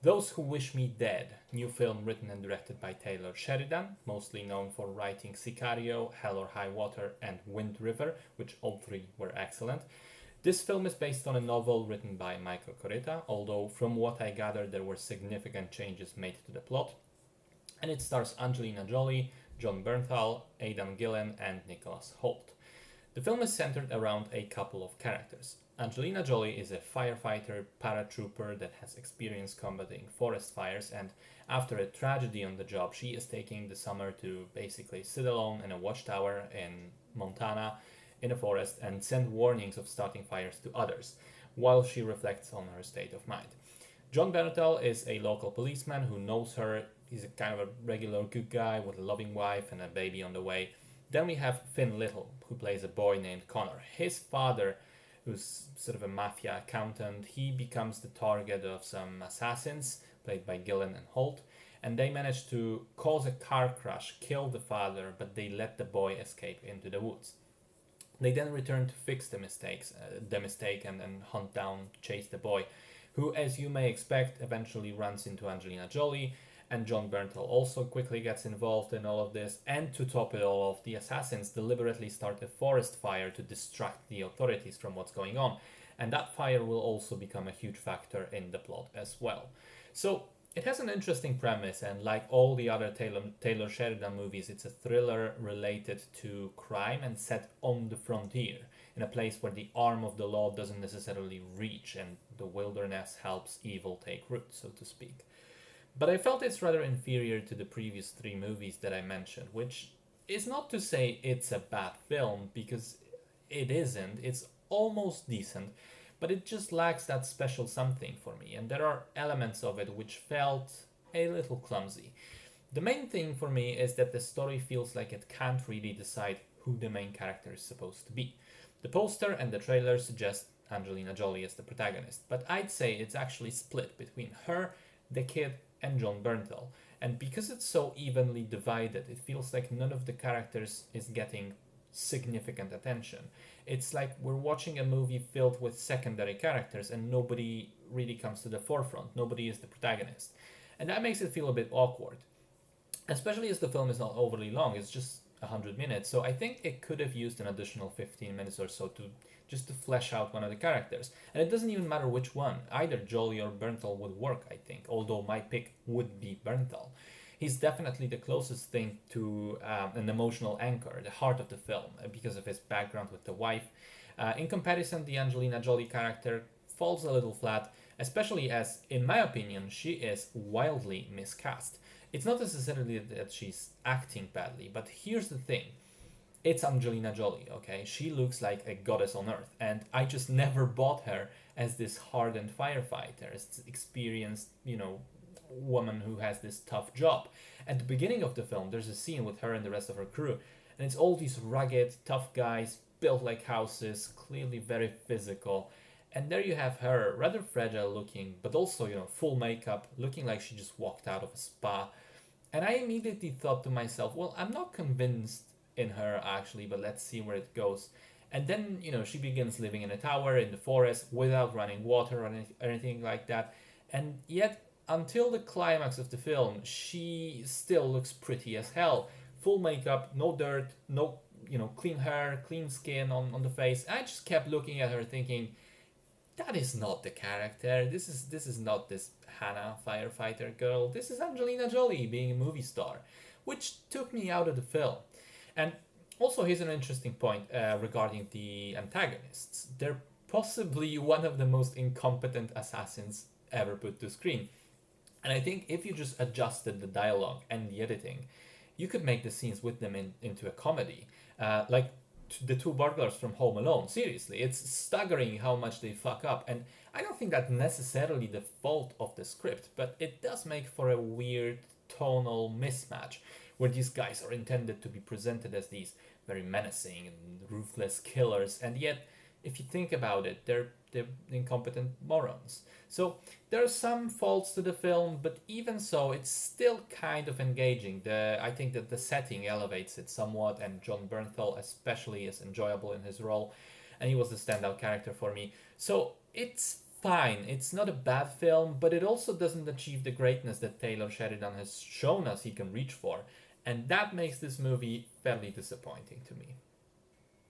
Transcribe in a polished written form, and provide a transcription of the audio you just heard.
Those Who Wish Me Dead, new film written and directed by Taylor Sheridan, mostly known for writing Sicario, Hell or High Water, and Wind River, which all three were excellent. This film is based on a novel written by Michael Corita, although from what I gathered there were significant changes made to the plot. And it stars Angelina Jolie, John Bernthal, Aidan Gillen, and Nicholas Hoult. The film is centered around a couple of characters. Angelina Jolie is a firefighter paratrooper that has experience combating forest fires, and after a tragedy on the job, she is taking the summer to basically sit alone in a watchtower in Montana in a forest and send warnings of starting fires to others while she reflects on her state of mind. John Bernthal is a local policeman who knows her. He's a kind of a regular good guy with a loving wife and a baby on the way. Then we have Finn Little, who plays a boy named Connor. His father, who's sort of a mafia accountant, he becomes the target of some assassins, played by Gillen and Holt, and they manage to cause a car crash, kill the father, but they let the boy escape into the woods. They then return to fix the mistake, and hunt down, chase the boy, who, as you may expect, eventually runs into Angelina Jolie, and John Bernthal also quickly gets involved in all of this. And to top it all off, the assassins deliberately start a forest fire to distract the authorities from what's going on, and that fire will also become a huge factor in the plot as well. So it has an interesting premise, and like all the other Taylor Sheridan movies, it's a thriller related to crime and set on the frontier, in a place where the arm of the law doesn't necessarily reach, and the wilderness helps evil take root, so to speak. But I felt it's rather inferior to the previous three movies that I mentioned, which is not to say it's a bad film, because it isn't. It's almost decent, but it just lacks that special something for me, and there are elements of it which felt a little clumsy. The main thing for me is that the story feels like it can't really decide who the main character is supposed to be. The poster and the trailer suggest Angelina Jolie as the protagonist, but I'd say it's actually split between her, the kid, and John Bernthal. And because it's so evenly divided, it feels like none of the characters is getting significant attention. It's like we're watching a movie filled with secondary characters and nobody really comes to the forefront. Nobody is the protagonist. And that makes it feel a bit awkward, especially as the film is not overly long. It's just 100 minutes. So I think it could have used an additional 15 minutes or so to just to flesh out one of the characters. And it doesn't even matter which one. Either Jolie or Bernthal would work, I think, although my pick would be Bernthal. He's definitely the closest thing to an emotional anchor, the heart of the film, because of his background with the wife. In comparison, the Angelina Jolie character falls a little flat, especially as, in my opinion, she is wildly miscast. It's not necessarily that she's acting badly, but here's the thing. It's Angelina Jolie, okay? She looks like a goddess on earth, and I just never bought her as this hardened firefighter, as this experienced, woman who has this tough job. At the beginning of the film, there's a scene with her and the rest of her crew, and it's all these rugged, tough guys, built like houses, clearly very physical. And there you have her, rather fragile looking, but also, full makeup, looking like she just walked out of a spa. And I immediately thought to myself, well, I'm not convinced in her actually, but let's see where it goes. And then, she begins living in a tower in the forest without running water or anything like that. And yet, until the climax of the film, she still looks pretty as hell. Full makeup, no dirt, no, clean hair, clean skin on the face. I just kept looking at her thinking, that is not the character. This is not this Hannah firefighter girl. This is Angelina Jolie being a movie star, which took me out of the film. And also, here's an interesting point regarding the antagonists. They're possibly one of the most incompetent assassins ever put to screen. And I think if you just adjusted the dialogue and the editing, you could make the scenes with them into a comedy. Like the two burglars from Home Alone. Seriously, it's staggering how much they fuck up. And I don't think that's necessarily the fault of the script, but it does make for a weird tonal mismatch where these guys are intended to be presented as these very menacing and ruthless killers, and yet, if you think about it, they're incompetent morons. So there are some faults to the film, but even so, it's still kind of engaging. I think that the setting elevates it somewhat, and John Bernthal especially is enjoyable in his role, and he was the standout character for me. So it's fine. It's not a bad film, but it also doesn't achieve the greatness that Taylor Sheridan has shown us he can reach for. And that makes this movie fairly disappointing to me.